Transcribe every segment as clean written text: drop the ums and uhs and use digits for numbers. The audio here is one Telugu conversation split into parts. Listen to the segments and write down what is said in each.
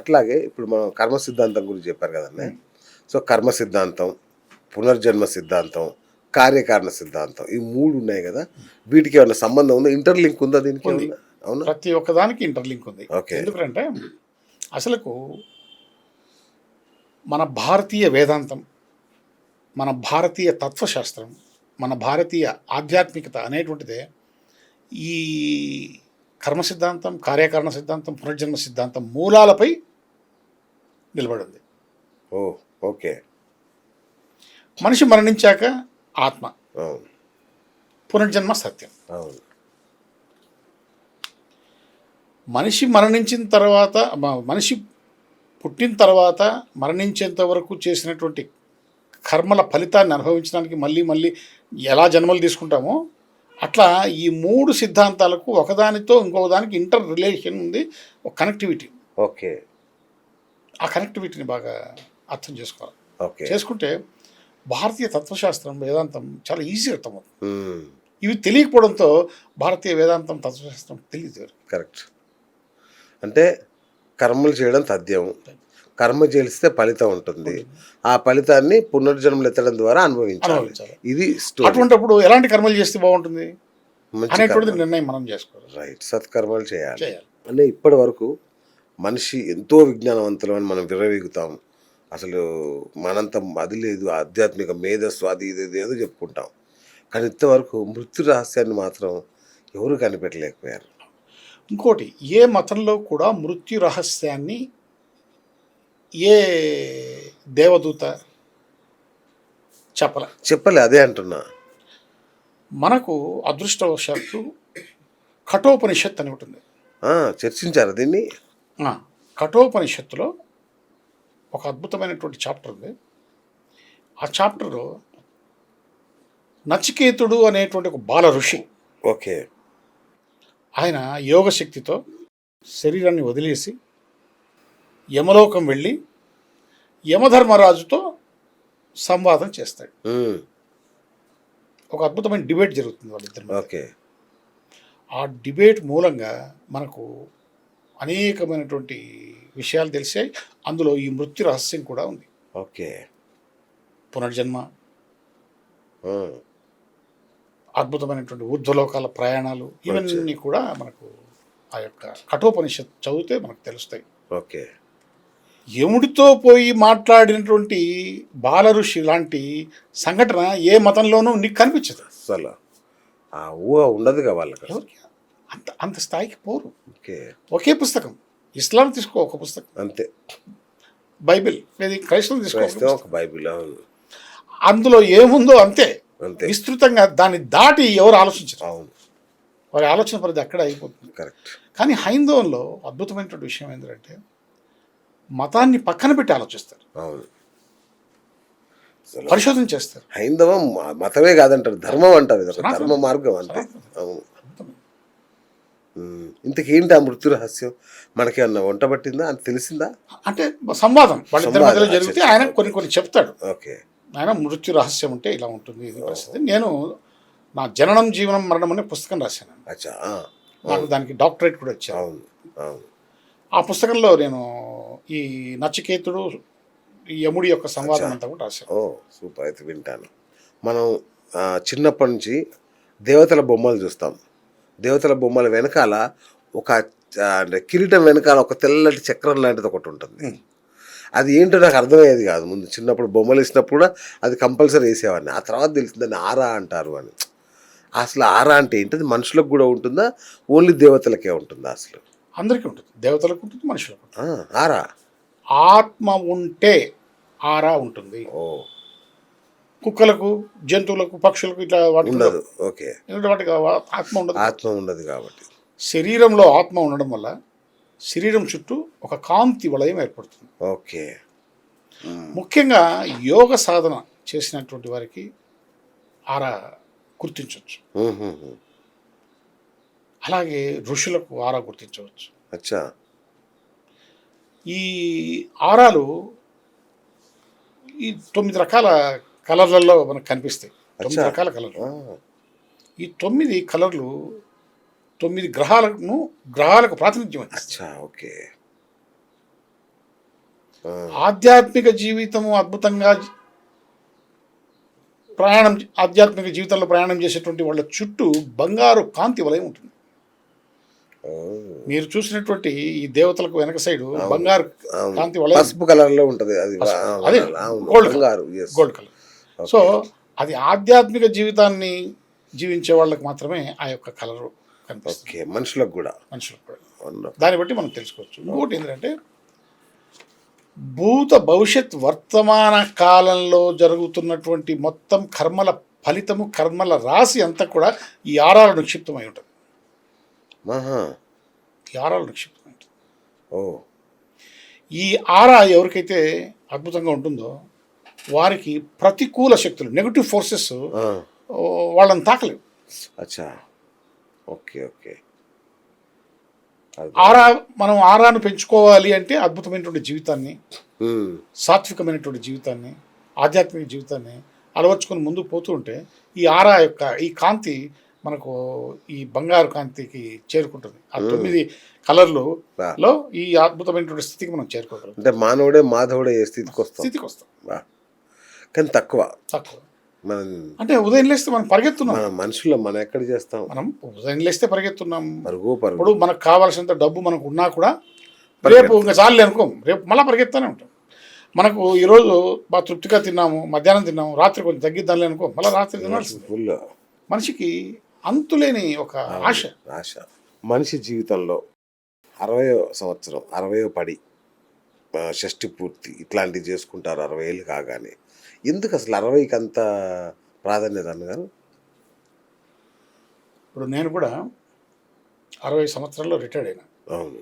అట్లాగే ఇప్పుడు మనం కర్మ సిద్ధాంతం గురించి చెప్పారు కదండి. సో, కర్మ సిద్ధాంతం, పునర్జన్మ సిద్ధాంతం, కార్యకారణ సిద్ధాంతం ఈ 3 ఉన్నాయి గదా! వీటికేమన్నా సంబంధం ఉందా? ఇంటర్‌లింక్ ఉందా ఉంది. దీనికేమన్నా? అవునా? ప్రతి ఒక్కదానికి ఇంటర్‌లింక్ ఉంది. ఓకే. ఎందుకంటే అసలుకు మన భారతీయ వేదాంతం, మన భారతీయ తత్వశాస్త్రం, మన భారతీయ ఆధ్యాత్మికత అనేటువంటిదే ఈ కర్మ సిద్ధాంతం, కార్యకారణ సిద్ధాంతం, పునర్జన్మ సిద్ధాంతం మూలాలపై నిలబడింది. ఓహ్! ఓకే. మనిషి మరణించాక ఆత్మ, అవును. పునర్జన్మ సత్యం. అవును. మనిషి మరణించిన తర్వాత మనిషి పుట్టిన తర్వాత మరణించేంత వరకు చేసినటువంటి కర్మల ఫలితాన్ని అనుభవించడానికి మళ్ళీ మళ్ళీ ఎలా జన్మలు తీసుకుంటామో అట్లా ఈ 3 సిద్ధాంతాలకు ఒకదానితో ఇంకొక దానికి ఇంటర్ రిలేషన్ ఉంది, ఒక కనెక్టివిటీ. ఓకే. ఆ కనెక్టివిటీని బాగా అర్థం చేసుకోవాలి. ఓకే. చేసుకుంటే భారతీయ తత్వశాస్త్రం, వేదాంతం చాలా ఈజీ అర్థమవుతుంది. హ్మ్. ఇవి తెలియకపోవడంతో భారతీయ వేదాంతం, తత్వశాస్త్రం తెలియదు. కరెక్ట్. అంటే కర్మలు చేయడం తథ్యం. కర్మ చేస్తే ఫలితం ఉంటుంది. ఆ ఫలితాన్ని పునర్జన్మలు ఎత్తడం ద్వారా అనుభవించాలి. ఇది స్టోరీ. అటువంటిప్పుడు ఎలాంటి కర్మలు చేస్తే బాగుంటుంది మంచి అనేటువంటిది కర్మలు. నిర్ణయం మనం చేసుకోవాలి. రైట్. సత్కర్మలు చేయాలి. చేయాలి. అంటే ఇప్పటి వరకు మనిషి ఎంతో విజ్ఞానవంతులు అని మనం విర్రవీగుతాం. అసలు మనంత అది లేదు, ఆధ్యాత్మిక మేధస్సు అది ఇది ఏదో చెప్పుకుంటాం. కానీ ఇంతవరకు మృత్యు రహస్యాన్ని మాత్రం ఎవరు కనిపెట్టలేకపోయారు. ఇంకోటి, ఏ మతంలో కూడా మృత్యు రహస్యాన్ని ఏ దేవదూత చెప్పలే. అదే అంటున్నా. మనకు అదృష్టవశాత్తు కఠోపనిషత్ అని ఉంటుంది. చర్చించారు దీన్ని. కఠోపనిషత్తులో ఒక అద్భుతమైనటువంటి చాప్టర్ ఉంది. ఆ చాప్టర్లో నచికేతుడు అనేటువంటి ఒక బాల ఋషి, ఓకే, ఆయన యోగశక్తితో శరీరాన్ని వదిలేసి యమలోకం వెళ్ళి యమధర్మరాజుతో సంవాదం చేస్తాడు. ఒక అద్భుతమైన డిబేట్ జరుగుతుంది వాళ్ళిద్దరి. ఓకే. ఆ డిబేట్ మూలంగా మనకు అనేకమైనటువంటి విషయాలు తెలిసాయి. అందులో ఈ మృత్యు రహస్యం కూడా ఉంది. ఓకే. పునర్జన్మ, అద్భుతమైనటువంటి ఊర్ధ్వలోకాల ప్రయాణాలు, ఇవన్నీ కూడా మనకు ఆ యొక్క కఠోపనిషత్ చదివితే మనకు తెలుస్తాయి. ఓకే. యముడితో పోయి మాట్లాడినటువంటి బాల ఋషి లాంటి సంఘటన ఏ మతంలోనూ నీకు కనిపించదు. అసలు ఆ ఊహ ఉండదుగా వాళ్ళకి. అంత అంత స్థాయికి పోరు. ఓకే. ఒకే పుస్తకం, ఇస్లాం తీసుకో ఒక పుస్తకం, అంతే. బైబిల్, క్రైస్తవం తీసుకో ఒక బైబిల్, అందులో ఏముందో అంతే. అంతే. విస్తృతంగా దాన్ని దాటి ఎవరు ఆలోచించరు. అవును. వారి ఆలోచన పరిధి అక్కడ అయిపోతుంది. కరెక్ట్. కానీ హైందవంలో అద్భుతమైనటువంటి విషయం ఏంటంటే మతాన్ని పక్కన పెట్టి ఆలోచిస్తారు. అవును. పరిశోధన చేస్తారు. హైందవం మతమే కాదంటారు, ధర్మం అంటారు. ధర్మ మార్గం అంతే. అవును. ఇంతకేంటి ఆ మృత్యు రహస్యం? మనకేమన్నా వంట పట్టిందా అని తెలిసిందా? అంటే సంవాదం వాళ్ళిద్దరి మధ్యలో జరిగితే ఆయన కొన్ని చెప్తాడు. ఓకే. ఆయన మృత్యు రహస్యం ఉంటే ఇలా ఉంటుంది, ఇది పరిస్థితి. నేను నా జననం జీవనం మరణం అనే పుస్తకం రాశాను. నాకు దానికి డాక్టరేట్ కూడా వచ్చాను. అవును. అవును. ఆ పుస్తకంలో నేను ఈ నచికేతుడు, ఈ యముడి యొక్క సంవాదం అంతా కూడా రాశాను. ఓ సూపర్. అయితే వింటాను. మనం చిన్నప్పటి నుంచి దేవతల బొమ్మలు చూస్తాం. దేవతల బొమ్మల వెనకాల ఒక అంటే కిరీటం వెనకాల ఒక తెల్లటి చక్రం లాంటిది ఒకటి ఉంటుంది. అది ఏంటో నాకు అర్థమయ్యేది కాదు ముందు. చిన్నప్పుడు బొమ్మలు వేసినప్పుడు కూడా అది కంపల్సరీ వేసేవాడిని. ఆ తర్వాత తెలిసింది దాన్ని ఆరా అంటారు అని. అసలు ఆరా అంటే ఏంటది? మనుషులకు కూడా ఉంటుందా, ఓన్లీ దేవతలకే ఉంటుందా? అసలు అందరికీ ఉంటుంది, దేవతలకు ఉంటుంది, మనుషులకు ఉంటుంది. ఆరా ఆత్మ ఉంటే ఆరా ఉంటుంది. ఓ. కుక్కలకు, జంతువులకు, పక్షులకు ఇట్లా వాటి ఉండదు. ఓకే. వాటికి ఆత్మ ఉండదు. ఆత్మ ఉండదు కాబట్టి. శరీరంలో ఆత్మ ఉండడం వల్ల శరీరం చుట్టూ ఒక కాంతి వలయం ఏర్పడుతుంది. ఓకే. ముఖ్యంగా యోగ సాధన చేసినటువంటి వారికి ఆరా గుర్తించవచ్చు. అలాగే ఋషులకు ఆరా గుర్తించవచ్చు. అచ్చా. ఈ ఆరాలు ఈ 9 రకాల కలర్లలో మనకు కనిపిస్తాయి. 9 రకాల కలర్లు. ఈ 9 కలర్లు 9 గ్రహాలకు ప్రాతినిధ్యం. అచ్చా. ఓకే. ఆధ్యాత్మిక జీవితము అద్భుతంగా ఆధ్యాత్మిక జీవితంలో ప్రయాణం చేసేటువంటి వాళ్ళ చుట్టూ బంగారు కాంతి వలయం ఉంటుంది. మీరు చూసినటువంటి ఈ దేవతలకు వెనక సైడ్ బంగారు కాంతి వలయం, పసుపు కలర్ లో ఉంటది అది. అదే గోల్డ్ బంగారు, yes. Gold colour. సో అది ఆధ్యాత్మిక జీవితాన్ని జీవించే వాళ్ళకి మాత్రమే ఆ యొక్క కలర్ కనిపిస్తుంది. ఓకే, మనుషులకు కూడా. దాన్ని బట్టి మనం తెలుసుకోవచ్చు. ఇంకోటి ఏంటంటే భూత భవిష్యత్ వర్తమాన కాలంలో జరుగుతున్నటువంటి మొత్తం కర్మల ఫలితము, కర్మల రాశి అంతా కూడా ఈ ఆరాలు నిక్షిప్తమై ఉంటుంది. ఈ ఆరాలు నిక్షిప్తమై ఉంటుంది. ఈ ఆరా ఎవరికైతే అద్భుతంగా ఉంటుందో వారికి ప్రతికూల శక్తులు, నెగటివ్ ఫోర్సెస్ వాళ్ళని తాకలేవు. అచ్చా, ఓకే ఓకే. మనం ఆరాను పెంచుకోవాలి అంటే అద్భుతమైనటువంటి జీవితాన్ని, సాత్వికమైనటువంటి జీవితాన్ని, ఆధ్యాత్మిక జీవితాన్ని అలవర్చుకొని ముందుకు పోతూ ఉంటే ఈ ఆరా యొక్క ఈ కాంతి మనకు ఈ బంగారు కాంతికి చేరుకుంటుంది. ఆ 9 కలర్లలో ఈ అద్భుతమైనటువంటి స్థితికి మనం చేరుకోగలం. అంటే మానవుడే మాధవుడే స్థితికి వస్తాం. కానీ తక్కువ మనం అంటే ఉదయం లేస్తే మనం పరిగెత్తున్నాం. మనుషుల్లో మనం ఎక్కడ చేస్తాం? మనం ఉదయం లేస్తే పరిగెత్తున్నాం. ఇప్పుడు మనకు కావాల్సినంత డబ్బు మనకు ఉన్నా కూడా రేపు ఇంకా చాలు అనుకోం, రేపు మళ్ళీ పరిగెత్తానే ఉంటాం. మనకు ఈరోజు బాగా తృప్తిగా తిన్నాము, మధ్యాహ్నం తిన్నాము, రాత్రి కొంచెం తగ్గిద్దాంలే అనుకో, మళ్ళీ రాత్రి తినాల్సింది. మనిషికి అంతులేని ఒక ఆశ. మనిషి జీవితంలో 60వ సంవత్సరం, 60వ పడి, షష్ఠి పూర్తి ఇట్లాంటివి చేసుకుంటారు 60 ఏళ్ళు కాగానే. ఎందుకు అసలు 60కి అంత ప్రాధాన్యత అన్నగారు? ఇప్పుడు నేను కూడా 60 సంవత్సరాల్లో రిటైర్డ్ అయినా. అవును.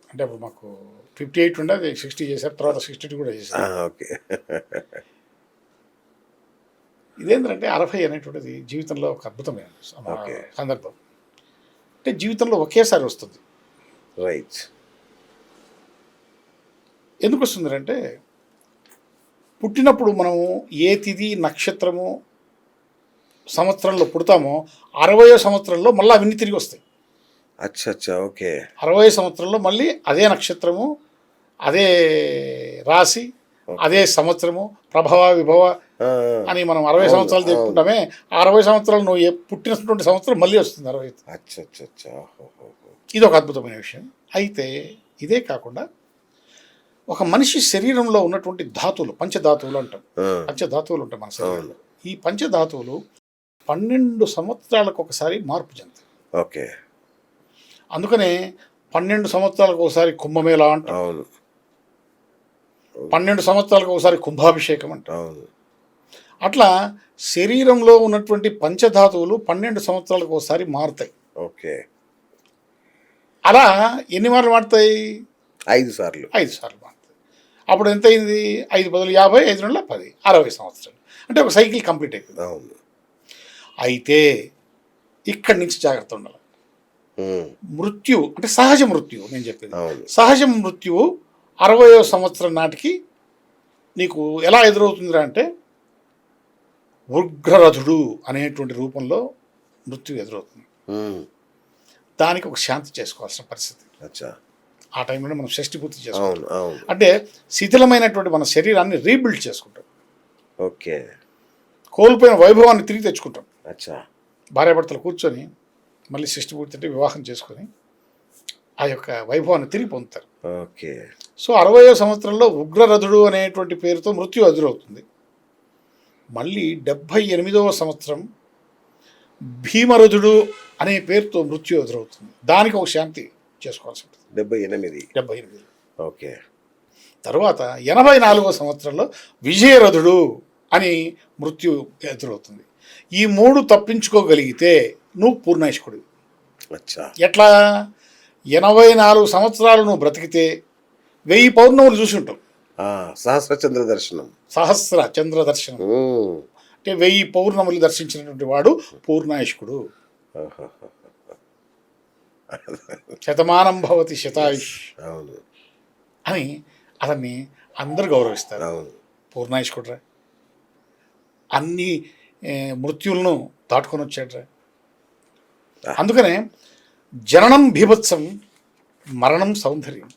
అంటే అప్పుడు మాకు 58 ఉండే, అది 60 చేశారు, తర్వాత 62 కూడా చేశారు. ఓకే. ఇదేంటంటే 60 అనేటువంటిది జీవితంలో ఒక అద్భుతమైన సందర్భం. అంటే జీవితంలో ఒకేసారి వస్తుంది. రైట్. ఎందుకు వస్తుందంటే పుట్టినప్పుడు మనము ఏ తిథి నక్షత్రము సంవత్సరంలో పుడతామో 60వ సంవత్సరంలో మళ్ళీ అవన్నీ తిరిగి వస్తాయి. అచ్చా, ఓకే. 60వ సంవత్సరంలో మళ్ళీ అదే నక్షత్రము, అదే రాశి, అదే సంవత్సరము, ప్రభవ విభవ అని మనం 60 సంవత్సరాలు చెప్పుకుంటామే. 60 సంవత్సరాలు నువ్వు పుట్టినటువంటి సంవత్సరం మళ్ళీ వస్తుంది 60. ఇది ఒక అద్భుతమైన విషయం. అయితే ఇదే కాకుండా ఒక మనిషి శరీరంలో ఉన్నటువంటి ధాతువులు, పంచధాతువులు అంటాం. పంచధాతువులు ఉంటాయి మన శరీరంలో. ఈ పంచధాతువులు 12 సంవత్సరాలకు ఒకసారి మార్పు చెందుతాయి. ఓకే. అందుకనే 12 సంవత్సరాలకు ఒకసారి కుంభమేళా అంటాం. 12 సంవత్సరాలకు ఒకసారి కుంభాభిషేకం అంటాం. అట్లా శరీరంలో ఉన్నటువంటి పంచధాతువులు 12 సంవత్సరాలకు ఒకసారి మారుతాయి. ఓకే. అలా ఎన్ని మార్లు మారుతాయి? 5 సార్లు మారుతాయి. అప్పుడు ఎంత అయింది? 5 బదులు 50, 5 2 10, 60 సంవత్సరాలు. అంటే ఒక సైకిల్ కంప్లీట్ అయిపోయింది. అవును. అయితే ఇక్కడి నుంచి జాగ్రత్త ఉండాలి. మృత్యు అంటే సహజ మృత్యువు నేను చెప్పింది. సహజ మృత్యువు 60వ సంవత్సరం నాటికి నీకు ఎలా ఎదురవుతుందిరా అంటే ఉగ్రరథుడు అనేటువంటి రూపంలో మృత్యు ఎదురవుతుంది. దానికి ఒక శాంతి చేసుకోవాల్సిన పరిస్థితి. ఆ టైంలో మనం షష్ఠి పూర్తి చేసుకుంటాం. అంటే శిథిలమైనటువంటి మన శరీరాన్ని రీబిల్డ్ చేసుకుంటాం. ఓకే. కోల్పోయిన వైభవాన్ని తిరిగి తెచ్చుకుంటాం. భార్యాభర్తలు కూర్చొని మళ్ళీ షష్ఠి పూర్తి అంటే వివాహం చేసుకొని ఆ యొక్క వైభవాన్ని తిరిగి పొందుతారు. ఓకే. సో 60వ సంవత్సరంలో ఉగ్రరథుడు అనేటువంటి పేరుతో మృత్యు ఎదురవుతుంది. మళ్ళీ 78వ సంవత్సరం భీమరథుడు అనే పేరుతో మృత్యు ఎదురవుతుంది. దానికి ఒక శాంతి చేసుకోవాల్సి ఉంటుంది. 78. ఓకే. తర్వాత 84వ సంవత్సరంలో విజయరథుడు అని మృత్యు ఎదురవుతుంది. ఈ 3 తప్పించుకోగలిగితే నువ్వు పూర్ణాయుష్కుడివి. ఎట్లా? 84 సంవత్సరాలు నువ్వు బ్రతికితే 1000 పౌర్ణములు చూసి ఉంటావు. సహస్ర చంద్ర దర్శనం అంటే 1000 పౌర్ణములు దర్శించినటువంటి వాడు పూర్ణాయుష్కుడు. శతమానం భవతి శతాయుష్ అని అతన్ని అందరు గౌరవిస్తారు. పూర్ణాయుష్కుడ్రా, అన్ని మృత్యులను దాటుకొని వచ్చాడ్రా. అందుకనే జననం భీభత్సం, మరణం సౌందర్యం.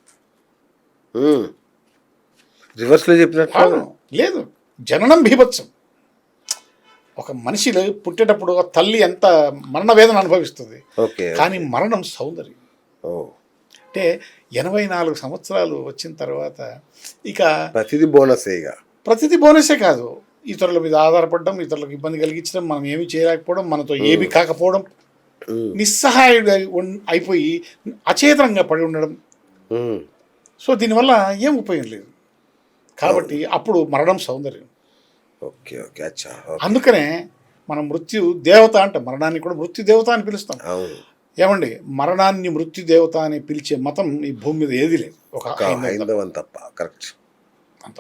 రివర్స్లో చెప్పినట్టు అవును లేదు, జననం బీభత్సం. ఒక మనిషి పుట్టేటప్పుడు ఆ తల్లి ఎంత మరణ వేదన అనుభవిస్తుంది, ఓకే. కానీ మరణం సౌందర్యం. ఓ, అంటే 84 సంవత్సరాలు వచ్చిన తర్వాత ఇక ప్రతిదీ బోనసే ఇక. ప్రతిదీ బోనసే కాదు, ఇతరుల మీద ఆధారపడడం, ఇతరులకు ఇబ్బంది కలిగించడం, మనం ఏమీ చేయలేకపోవడం, మనతో ఏమీ కాకపోవడం, నిస్సహాయుడు అయిపోయి అచేతనంగా పడి ఉండడం. ఉమ్, సో దీనివల్ల ఏం ఉపయోగం లేదు. కాబట్టి అప్పుడు మరణం సౌందర్యం. ఓకే ఓకే, అచ్చా, ఓకే. అందుకనే మనం మృత్యు దేవత అంటాం, మరణాన్ని కూడా మృత్యు దేవత అని పిలుస్తాం. అవును. ఏమండి, మరణాన్ని మృత్యు దేవత అని పిలిచే మతం ఈ భూమి మీద ఏది లేదు, ఒక హైందవం తప్ప. కరెక్ట్. అంత